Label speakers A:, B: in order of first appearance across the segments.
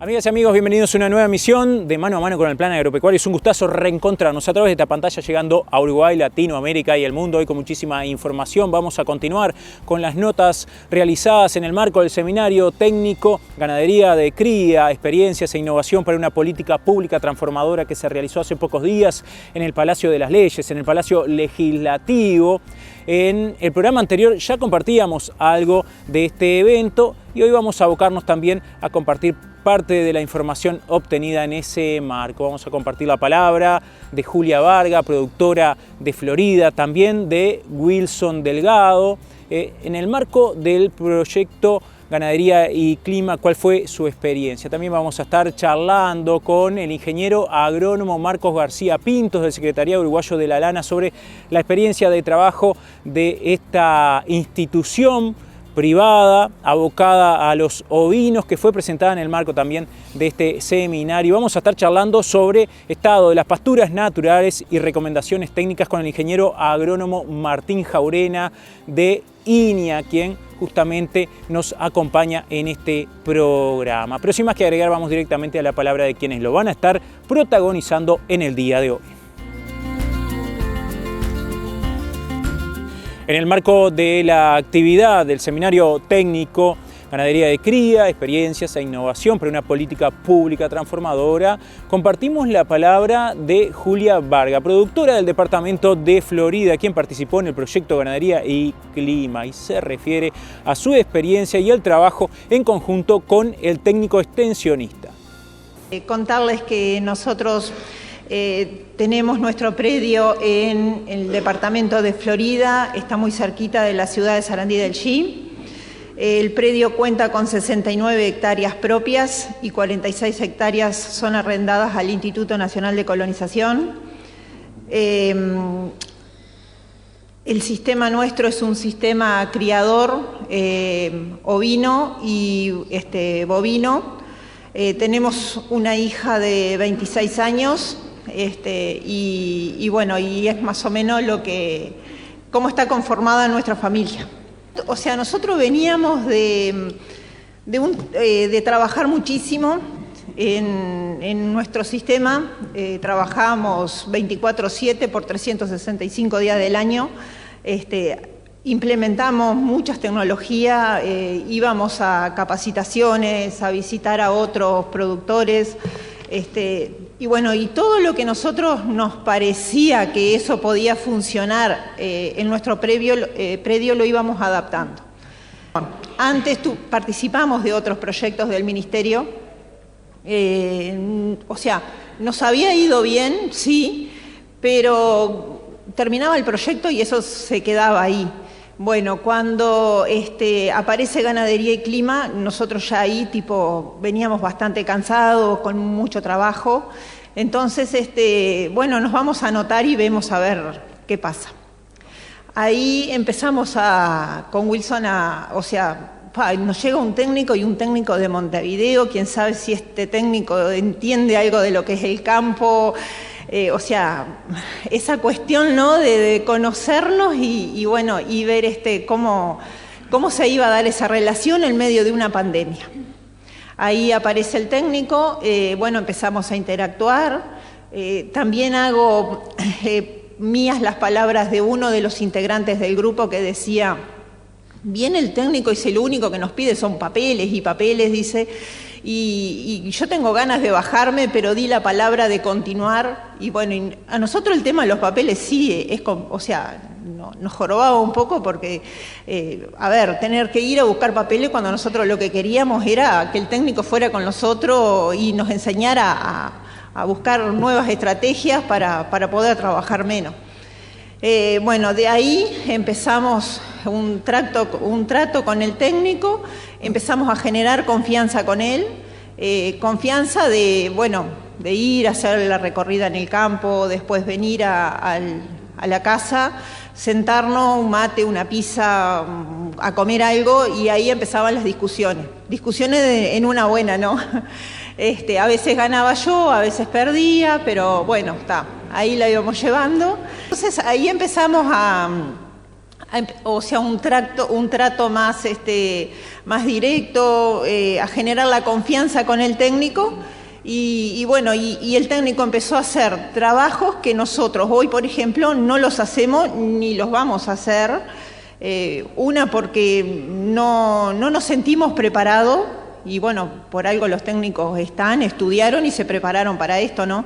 A: Amigas y amigos, bienvenidos a una nueva emisión de Mano a Mano con el Plan Agropecuario. Es un gustazo reencontrarnos a través de esta pantalla llegando a Uruguay, Latinoamérica y el mundo. Hoy con muchísima información vamos a continuar con las notas realizadas en el marco del seminario técnico Ganadería de Cría, Experiencias e Innovación para una Política Pública Transformadora que se realizó hace pocos días en el Palacio de las Leyes, en el Palacio Legislativo. En el programa anterior ya compartíamos algo de este evento y hoy vamos a abocarnos también a compartir parte de la información obtenida en ese marco. Vamos a compartir la palabra de Julia Varga, productora de Florida, también de Wilson Delgado, en el marco del proyecto Ganadería y Clima, cuál fue su experiencia. También vamos a estar charlando con el ingeniero agrónomo Marcos García Pintos del Secretariado Uruguayo de la Lana sobre la experiencia de trabajo de esta institución privada abocada a los ovinos que fue presentada en el marco también de este seminario. Vamos a estar charlando sobre estado de las pasturas naturales y recomendaciones técnicas con el ingeniero agrónomo Martín Jaurena de INIA, quien justamente nos acompaña en este programa. Pero sin más que agregar, vamos directamente a la palabra de quienes lo van a estar protagonizando en el día de hoy. En el marco de la actividad del seminario técnico Ganadería de Cría, Experiencias e Innovación para una Política Pública Transformadora, compartimos la palabra de Julia Varga, productora del departamento de Florida, quien participó en el proyecto Ganadería y Clima y se refiere a su experiencia y el trabajo en conjunto con el técnico extensionista.
B: Contarles que nosotros tenemos nuestro predio en el departamento de Florida, está muy cerquita de la ciudad de Sarandí del Chi. El predio cuenta con 69 hectáreas propias y 46 hectáreas son arrendadas al Instituto Nacional de Colonización. El sistema nuestro es un sistema criador ovino y bovino. Tenemos una hija de 26 años y es más o menos cómo está conformada nuestra familia. O sea, nosotros veníamos de trabajar muchísimo en nuestro sistema, trabajábamos 24/7 por 365 días del año, implementamos muchas tecnologías, íbamos a capacitaciones, a visitar a otros productores, y todo lo que nosotros nos parecía que eso podía funcionar en nuestro predio lo íbamos adaptando. Antes participamos de otros proyectos del Ministerio, nos había ido bien, sí, pero terminaba el proyecto y eso se quedaba ahí. Bueno, cuando aparece Ganadería y Clima, nosotros ya ahí veníamos bastante cansados, con mucho trabajo. Entonces, nos vamos a anotar y vemos a ver qué pasa. Ahí empezamos con Wilson nos llega un técnico de Montevideo, quién sabe si este técnico entiende algo de lo que es el campo. Esa cuestión, ¿no?, de conocernos y ver cómo se iba a dar esa relación en medio de una pandemia. Ahí aparece el técnico, empezamos a interactuar. También hago mías las palabras de uno de los integrantes del grupo que decía: viene el técnico y lo único que nos pide son papeles y papeles, dice. Y yo tengo ganas de bajarme, pero di la palabra de continuar. Y a nosotros el tema de los papeles sí, nos jorobaba un poco porque, tener que ir a buscar papeles cuando nosotros lo que queríamos era que el técnico fuera con nosotros y nos enseñara a buscar nuevas estrategias para poder trabajar menos. De ahí empezamos un trato con el técnico, empezamos a generar confianza con él, confianza de ir a hacer la recorrida en el campo, después venir a la casa, sentarnos, un mate, una pizza, a comer algo, y ahí empezaban las discusiones en una buena, ¿no? A veces ganaba yo, a veces perdía, pero ahí la íbamos llevando. Entonces ahí empezamos a o sea, un trato más, más directo, a generar la confianza con el técnico. Y bueno, y el técnico empezó a hacer trabajos que nosotros hoy, por ejemplo, no los hacemos ni los vamos a hacer. Una, porque no nos sentimos preparados, y bueno, por algo los técnicos estudiaron y se prepararon para esto, ¿no?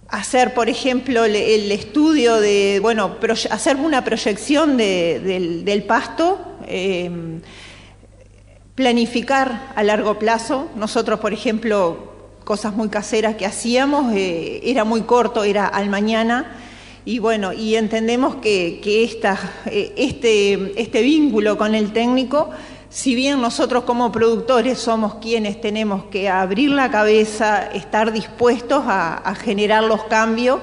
B: Hacer, por ejemplo, el estudio de, bueno, hacer una proyección del pasto, planificar a largo plazo. Nosotros, por ejemplo, cosas muy caseras que hacíamos, era muy corto, era al mañana, y bueno, y entendemos que este vínculo con el técnico, si bien nosotros como productores somos quienes tenemos que abrir la cabeza, estar dispuestos a generar los cambios,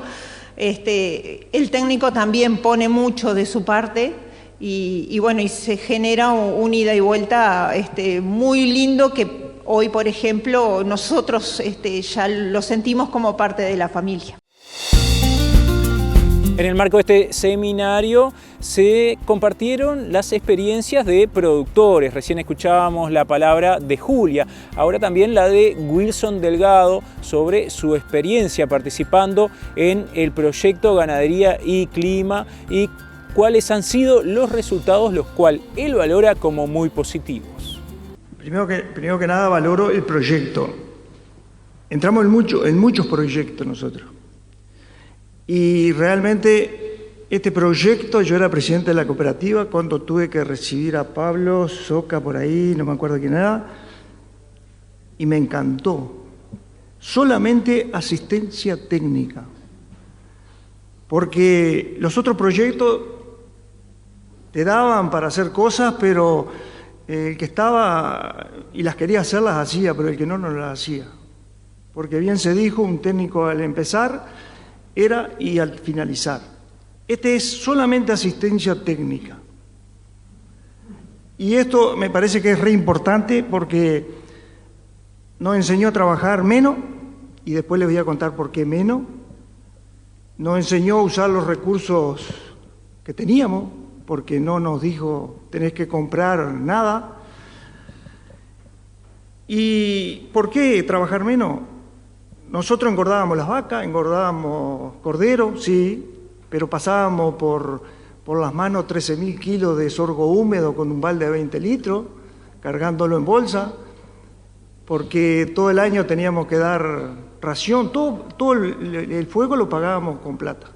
B: el técnico también pone mucho de su parte. Y bueno, y se genera un ida y vuelta muy lindo, que hoy, por ejemplo, nosotros ya lo sentimos como parte de la familia.
A: En el marco de este seminario se compartieron las experiencias de productores. Recién escuchábamos la palabra de Julia, ahora también la de Wilson Delgado sobre su experiencia participando en el proyecto Ganadería y Clima y cuáles han sido los resultados, los cuales él valora como muy positivos.
C: Primero que nada valoro el proyecto. Entramos en muchos proyectos nosotros. Y realmente este proyecto, yo era presidente de la cooperativa cuando tuve que recibir a Pablo Soca por ahí, no me acuerdo quién era, y me encantó. Solamente asistencia técnica. Porque los otros proyectos te daban para hacer cosas, pero el que estaba y las quería hacer las hacía, pero el que no las hacía. Porque bien se dijo, un técnico al empezar era y al finalizar. Este es solamente asistencia técnica. Y esto me parece que es re importante porque nos enseñó a trabajar menos, y después les voy a contar por qué menos. Nos enseñó a usar los recursos que teníamos, porque no nos dijo tenés que comprar nada. ¿Y por qué trabajar menos? Nosotros engordábamos las vacas, engordábamos corderos, sí, pero pasábamos por las manos 13.000 kilos de sorgo húmedo con un balde de 20 litros, cargándolo en bolsa, porque todo el año teníamos que dar ración, todo el fuego lo pagábamos con plata.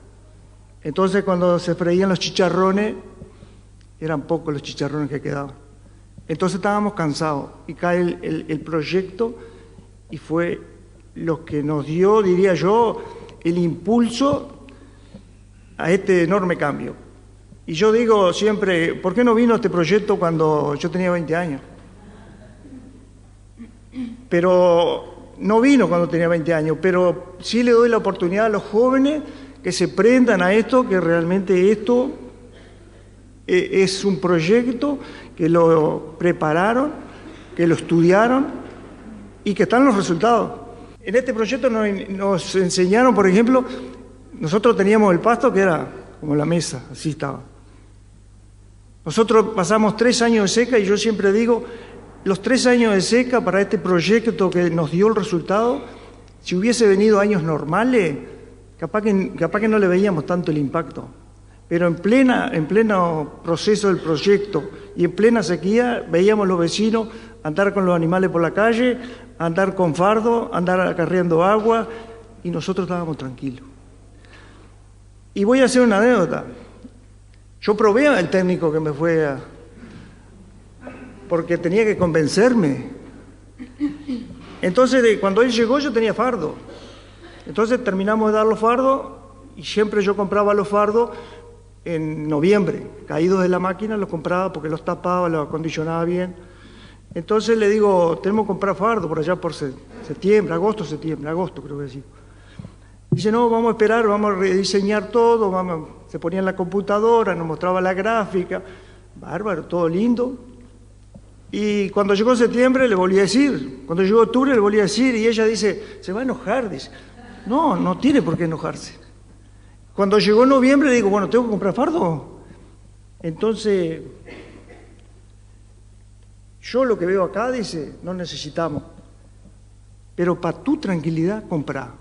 C: Entonces cuando se freían los chicharrones, eran pocos los chicharrones que quedaban. Entonces estábamos cansados y cae el proyecto y fue lo que nos dio, diría yo, el impulso a este enorme cambio. Y yo digo siempre, ¿por qué no vino este proyecto cuando yo tenía 20 años? Pero no vino cuando tenía 20 años, pero sí le doy la oportunidad a los jóvenes que se prendan a esto, que realmente esto es un proyecto que lo prepararon, que lo estudiaron y que están los resultados. En este proyecto nos enseñaron, por ejemplo, nosotros teníamos el pasto que era como la mesa, así estaba. Nosotros pasamos 3 años de seca y yo siempre digo, los 3 años de seca para este proyecto que nos dio el resultado, si hubiese venido años normales, capaz que no le veíamos tanto el impacto. Pero en pleno proceso del proyecto y en plena sequía, veíamos los vecinos andar con los animales por la calle, andar con fardo, andar acarreando agua, y nosotros estábamos tranquilos. Y voy a hacer una anécdota. Yo probé al técnico que me fue a... porque tenía que convencerme. Entonces, cuando él llegó, yo tenía fardo. Entonces terminamos de dar los fardos, y siempre yo compraba los fardos en noviembre, caídos de la máquina, los compraba porque los tapaba, los acondicionaba bien. Entonces le digo, tenemos que comprar fardo por allá por septiembre, agosto creo que sí. Dice, no, vamos a esperar, vamos a rediseñar todo, se ponía en la computadora, nos mostraba la gráfica, bárbaro, todo lindo. Y cuando llegó septiembre le volví a decir, cuando llegó octubre le volví a decir, y ella dice, se va a enojar, dice. No tiene por qué enojarse. Cuando llegó noviembre, digo, bueno, ¿tengo que comprar fardo? Entonces, yo lo que veo acá dice, no necesitamos, pero para tu tranquilidad, comprá.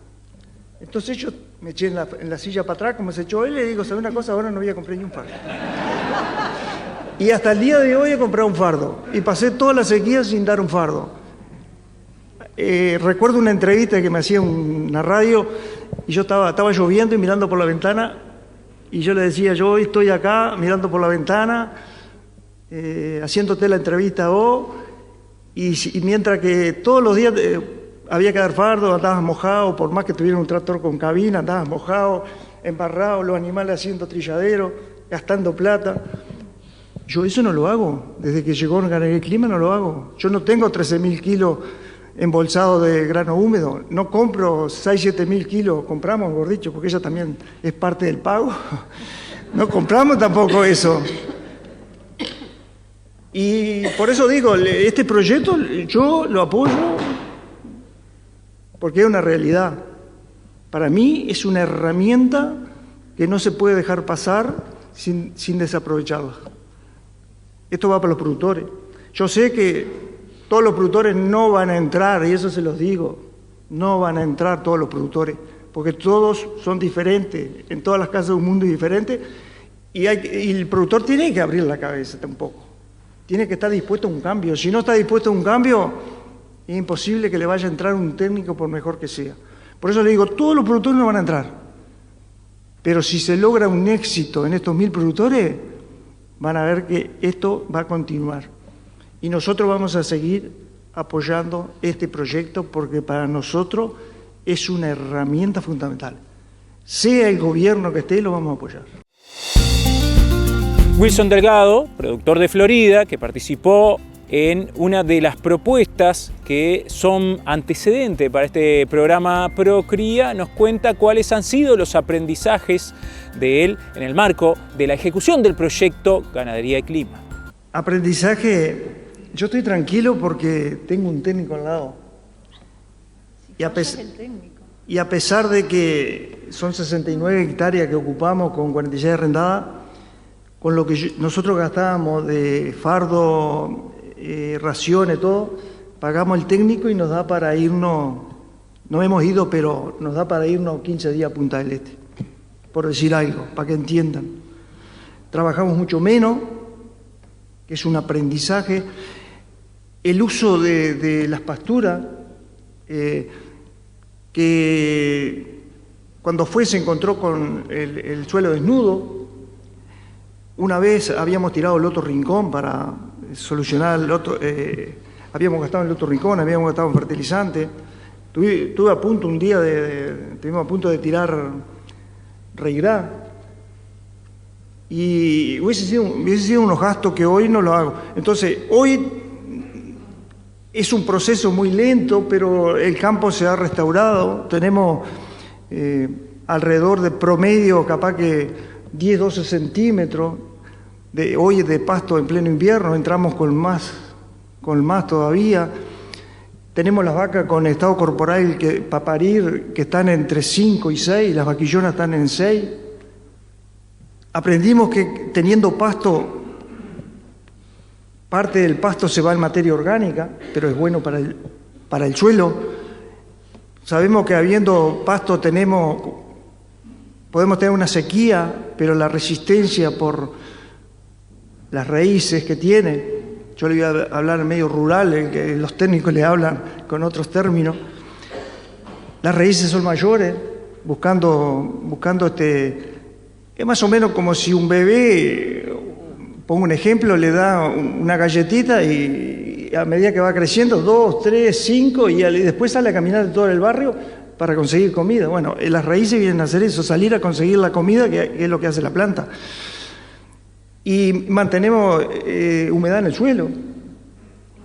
C: Entonces yo me eché en la silla para atrás, como se echó él, y le digo, ¿sabes una cosa? Ahora no voy a comprar ni un fardo. Y hasta el día de hoy he comprado un fardo, y pasé toda la sequía sin dar un fardo. Recuerdo una entrevista que me hacía una radio, y yo estaba lloviendo y mirando por la ventana, y yo le decía, yo hoy estoy acá mirando por la ventana, haciéndote la entrevista a vos, y mientras que todos los días había que dar fardo, andabas mojado, por más que tuviera un tractor con cabina, andabas mojado, embarrado, los animales haciendo trilladero, gastando plata. Yo eso no lo hago, desde que llegó el clima no lo hago. Yo no tengo 13.000 kilos embolsados de grano húmedo, no compro 6.000-7.000 kilos, compramos, mejor dicho, porque ella también es parte del pago. No compramos tampoco eso. Y por eso digo, este proyecto yo lo apoyo porque es una realidad. Para mí es una herramienta que no se puede dejar pasar sin desaprovecharla. Esto va para los productores. Yo sé que todos los productores no van a entrar, y eso se los digo, no van a entrar todos los productores, porque todos son diferentes, en todas las casas de un mundo es diferente, y el productor tiene que abrir la cabeza tampoco. Tiene que estar dispuesto a un cambio. Si no está dispuesto a un cambio, es imposible que le vaya a entrar un técnico por mejor que sea. Por eso le digo, todos los productores no van a entrar. Pero si se logra un éxito en estos 1.000 productores, van a ver que esto va a continuar. Y nosotros vamos a seguir apoyando este proyecto porque para nosotros es una herramienta fundamental. Sea el gobierno que esté, lo vamos a apoyar.
A: Wilson Delgado, productor de Florida, que participó en una de las propuestas que son antecedente para este programa Procría, nos cuenta cuáles han sido los aprendizajes de él en el marco de la ejecución del proyecto Ganadería y Clima.
C: Aprendizaje, yo estoy tranquilo porque tengo un técnico al lado. Y a pesar de que son 69 hectáreas que ocupamos con 46 arrendadas, con lo que nosotros gastábamos de fardo, raciones, todo, pagamos el técnico y nos da para irnos, no hemos ido, pero nos da para irnos 15 días a Punta del Este, por decir algo, para que entiendan. Trabajamos mucho menos, que es un aprendizaje. El uso de las pasturas, que cuando se encontró con el suelo desnudo. Una vez habíamos tirado el otro rincón para solucionar el otro, habíamos gastado en el otro rincón, habíamos gastado en fertilizante. Estuve a punto un día estuvimos a punto de tirar Reirá. Y hubiese sido unos gastos que hoy no lo hago. Entonces, hoy es un proceso muy lento, pero el campo se ha restaurado. Tenemos alrededor de promedio, capaz que 10-12 centímetros hoy de pasto en pleno invierno, entramos con más todavía. Tenemos las vacas con estado corporal para parir que están entre 5 y 6, las vaquillonas están en 6. Aprendimos que teniendo pasto, parte del pasto se va en materia orgánica, pero es bueno para el suelo. Sabemos que habiendo pasto podemos tener una sequía, pero la resistencia por las raíces que tiene, yo le voy a hablar en medio rural, que los técnicos le hablan con otros términos, las raíces son mayores, buscando es más o menos como si un bebé, pongo un ejemplo, le da una galletita y a medida que va creciendo, 2, 3, 5, y después sale a caminar todo el barrio para conseguir comida. Bueno, las raíces vienen a hacer eso, salir a conseguir la comida, que es lo que hace la planta. Y mantenemos humedad en el suelo,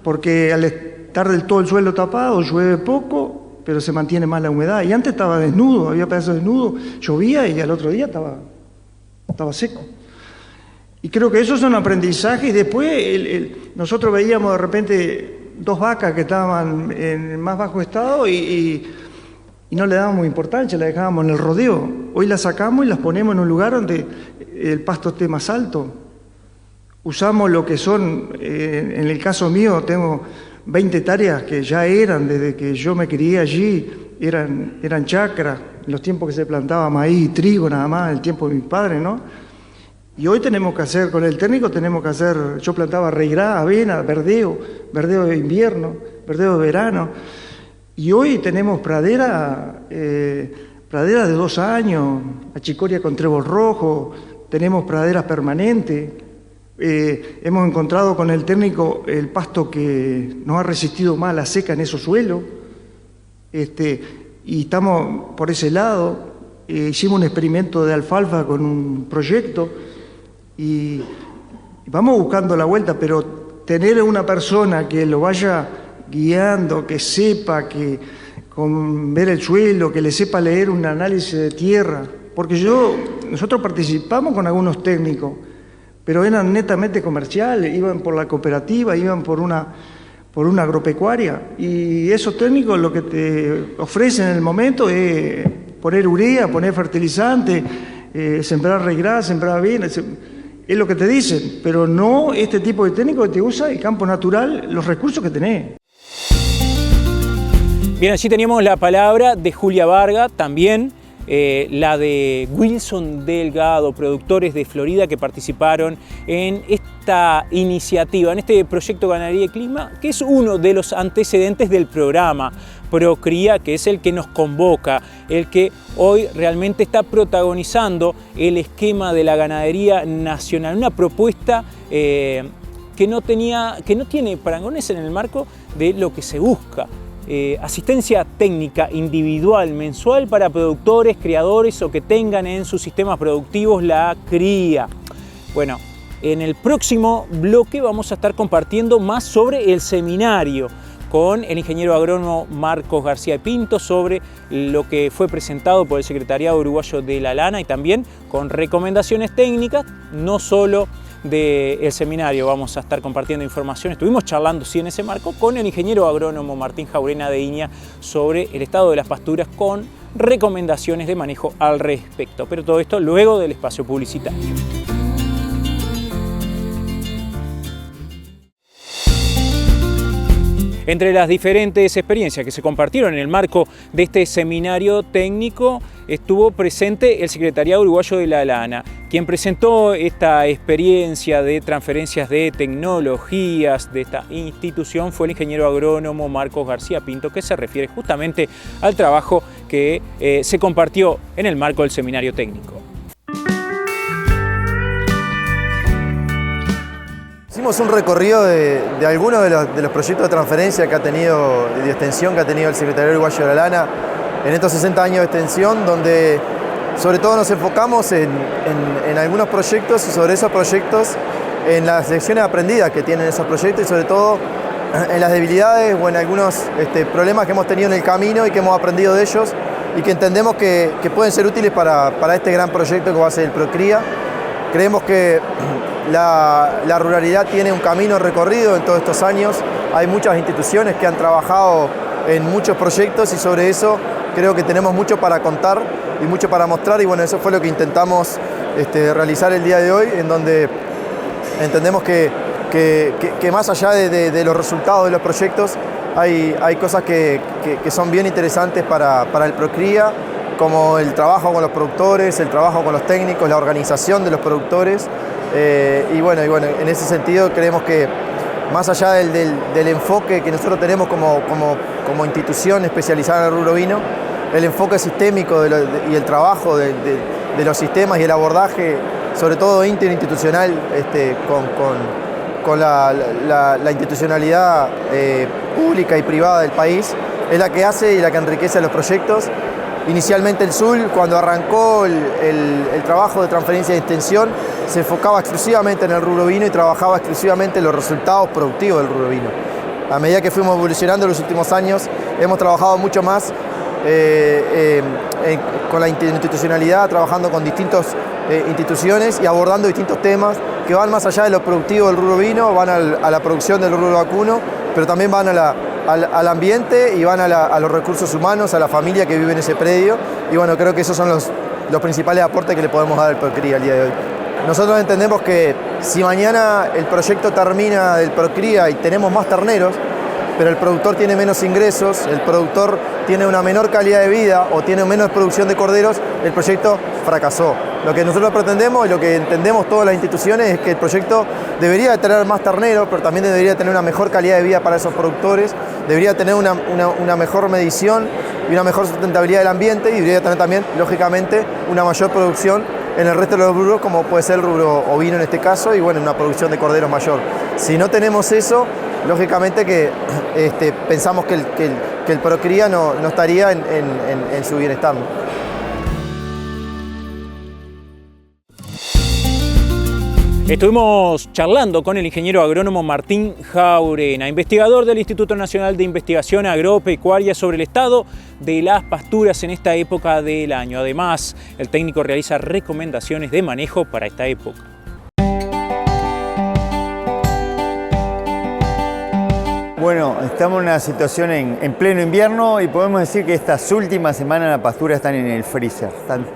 C: porque al estar del todo el suelo tapado, llueve poco, pero se mantiene más la humedad. Y antes estaba desnudo, había pedazos desnudos, llovía y al otro día estaba seco. Y creo que esos son aprendizajes. Y después nosotros veíamos de repente 2 vacas que estaban en más bajo estado y y no le dábamos importancia, la dejábamos en el rodeo. Hoy la sacamos y las ponemos en un lugar donde el pasto esté más alto. Usamos lo que son, en el caso mío, tengo 20 hectáreas que ya eran, desde que yo me crié allí, eran chacras, en los tiempos que se plantaba maíz y trigo nada más, el tiempo de mis padres, ¿no? Y hoy tenemos que hacer, con el técnico tenemos que hacer, yo plantaba reirá, avena, verdeo de invierno, verdeo de verano, y hoy tenemos pradera de 2 años, achicoria con trébol rojo, tenemos praderas permanentes. Hemos encontrado con el técnico el pasto que nos ha resistido más la seca en esos suelos, y estamos por ese lado. Hicimos un experimento de alfalfa con un proyecto y vamos buscando la vuelta, pero tener una persona que lo vaya guiando, que sepa, que con ver el suelo, que le sepa leer un análisis de tierra, porque nosotros participamos con algunos técnicos, pero eran netamente comerciales, iban por la cooperativa, iban por una agropecuaria, y esos técnicos lo que te ofrecen en el momento es poner urea, poner fertilizante, sembrar reirá, sembrar avena, es lo que te dicen, pero no este tipo de técnico que te usa el campo natural, los recursos que tenés.
A: Bien, allí teníamos la palabra de Julia Varga, también la de Wilson Delgado, productores de Florida que participaron en esta iniciativa, en este proyecto Ganadería y Clima, que es uno de los antecedentes del programa Procría, que es el que nos convoca, el que hoy realmente está protagonizando el esquema de la ganadería nacional, una propuesta que no tiene parangones en el marco de lo que se busca. Asistencia técnica individual mensual para productores, criadores o que tengan en sus sistemas productivos la cría. Bueno, en el próximo bloque vamos a estar compartiendo más sobre el seminario con el ingeniero agrónomo Marcos García Pinto sobre lo que fue presentado por el Secretariado Uruguayo de la Lana y también con recomendaciones técnicas, no solo del seminario. Vamos a estar compartiendo información. Estuvimos charlando, sí, en ese marco con el ingeniero agrónomo Martín Jaurena de Iña sobre el estado de las pasturas con recomendaciones de manejo al respecto. Pero todo esto luego del espacio publicitario. Entre las diferentes experiencias que se compartieron en el marco de este seminario técnico estuvo presente el Secretariado Uruguayo de la Lana, quien presentó esta experiencia de transferencias de tecnologías de esta institución fue el ingeniero agrónomo Marcos García Pinto, que se refiere justamente al trabajo que se compartió en el marco del seminario técnico.
D: Hicimos un recorrido de algunos de los proyectos de transferencia que ha tenido, de extensión que ha tenido el Secretariado Uruguayo de la Lana en estos 60 años de extensión, donde sobre todo nos enfocamos en algunos proyectos y sobre esos proyectos, en las lecciones aprendidas que tienen esos proyectos y sobre todo en las debilidades o en algunos problemas que hemos tenido en el camino y que hemos aprendido de ellos y que entendemos que pueden ser útiles para este gran proyecto que va a ser el Procría. Creemos que la ruralidad tiene un camino recorrido en todos estos años. Hay muchas instituciones que han trabajado en muchos proyectos y sobre eso creo que tenemos mucho para contar y mucho para mostrar y bueno, eso fue lo que intentamos realizar el día de hoy, en donde entendemos que más allá de los resultados de los proyectos hay cosas que son bien interesantes para el Procría, como el trabajo con los productores, el trabajo con los técnicos, la organización de los productores. Y bueno, en ese sentido creemos que más allá del enfoque que nosotros tenemos como institución especializada en el rubro vino, el enfoque sistémico y el trabajo de los sistemas y el abordaje, sobre todo interinstitucional, con la institucionalidad pública y privada del país, es la que hace y la que enriquece los proyectos. Inicialmente el SUL, cuando arrancó el trabajo de transferencia de extensión, se enfocaba exclusivamente en el rubro vino y trabajaba exclusivamente en los resultados productivos del rubro vino. A medida que fuimos evolucionando en los últimos años, hemos trabajado mucho más con la institucionalidad, trabajando con distintas instituciones y abordando distintos temas que van más allá de lo productivo del rubro vino, van a la producción del rubro vacuno, pero también van a al ambiente y van a los recursos humanos, a la familia que vive en ese predio. Y bueno, creo que esos son los principales aportes que le podemos dar al Procría el día de hoy. Nosotros entendemos que si mañana el proyecto termina del Procría y tenemos más terneros, pero el productor tiene menos ingresos, el productor tiene una menor calidad de vida o tiene menos producción de corderos, el proyecto fracasó. Lo que nosotros pretendemos y lo que entendemos todas las instituciones es que el proyecto debería tener más terneros, pero también debería tener una mejor calidad de vida para esos productores, debería tener una mejor medición y una mejor sustentabilidad del ambiente y debería tener también, lógicamente, una mayor producción en el resto de los rubros, como puede ser el rubro ovino en este caso, y bueno, una producción de corderos mayor. Si no tenemos eso, lógicamente que pensamos que el Procría no estaría en su bienestar.
A: Estuvimos charlando con el ingeniero agrónomo Martín Jaurena, investigador del Instituto Nacional de Investigación Agropecuaria, sobre el estado de las pasturas en esta época del año. Además, el técnico realiza recomendaciones de manejo para esta época.
E: Bueno, estamos en una situación en pleno invierno y podemos decir que estas últimas semanas las pasturas están en el freezer, están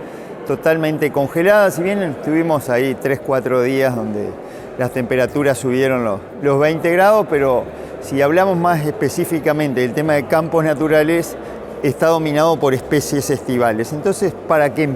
E: totalmente congeladas. Si bien estuvimos ahí 3-4 días donde las temperaturas subieron los 20 grados, pero si hablamos más específicamente del tema de campos naturales, está dominado por especies estivales. Entonces, para que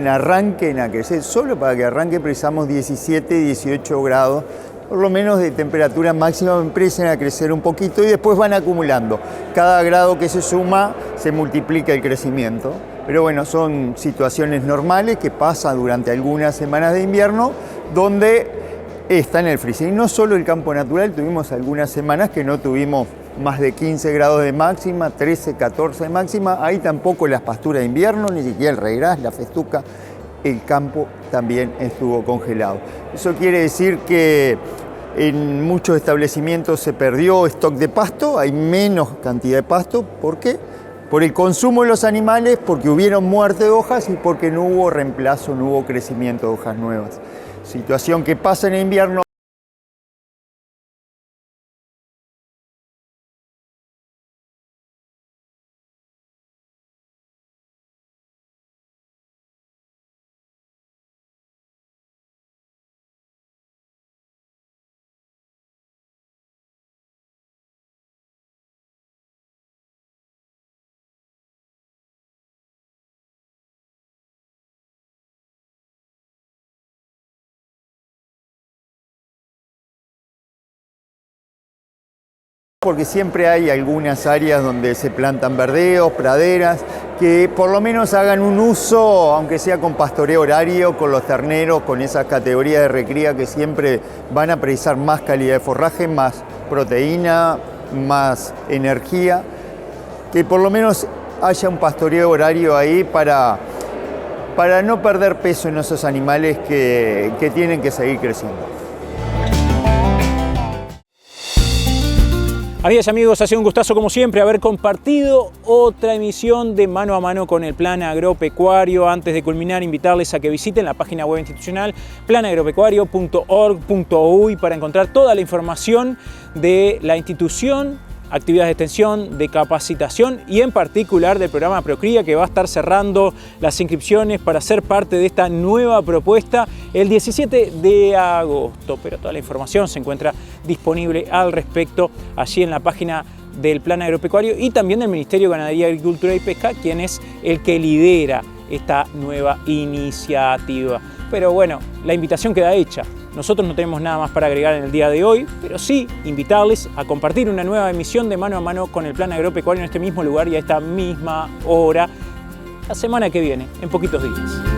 E: arranquen a crecer, solo para que arranquen precisamos 17-18 grados, por lo menos de temperatura máxima, empiecen a crecer un poquito y después van acumulando. Cada grado que se suma se multiplica el crecimiento. Pero bueno, son situaciones normales que pasan durante algunas semanas de invierno donde está en el freezer. Y no solo el campo natural, tuvimos algunas semanas que no tuvimos más de 15 grados de máxima, 13, 14 de máxima. Ahí tampoco las pasturas de invierno, ni siquiera el regras, la festuca, el campo también estuvo congelado. Eso quiere decir que en muchos establecimientos se perdió stock de pasto, hay menos cantidad de pasto. ¿Por qué? Por el consumo de los animales, porque hubieron muerte de hojas y porque no hubo reemplazo, no hubo crecimiento de hojas nuevas. Situación que pasa en invierno. Porque siempre hay algunas áreas donde se plantan verdeos, praderas, que por lo menos hagan un uso, aunque sea con pastoreo horario, con los terneros, con esas categorías de recría que siempre van a precisar más calidad de forraje, más proteína, más energía, que por lo menos haya un pastoreo horario ahí para no perder peso en esos animales que tienen que seguir creciendo.
A: Amigas y amigos, ha sido un gustazo como siempre haber compartido otra emisión de Mano a Mano con el Plan Agropecuario. Antes de culminar, invitarles a que visiten la página web institucional planagropecuario.org.uy para encontrar toda la información de la institución, actividades de extensión, de capacitación y en particular del programa Procría, que va a estar cerrando las inscripciones para ser parte de esta nueva propuesta el 17 de agosto. Pero toda la información se encuentra disponible al respecto allí en la página del Plan Agropecuario y también del Ministerio de Ganadería, Agricultura y Pesca, quien es el que lidera esta nueva iniciativa. Pero bueno, la invitación queda hecha. Nosotros no tenemos nada más para agregar en el día de hoy, pero sí invitarles a compartir una nueva emisión de Mano a Mano con el Plan Agropecuario en este mismo lugar y a esta misma hora, la semana que viene, en poquitos días.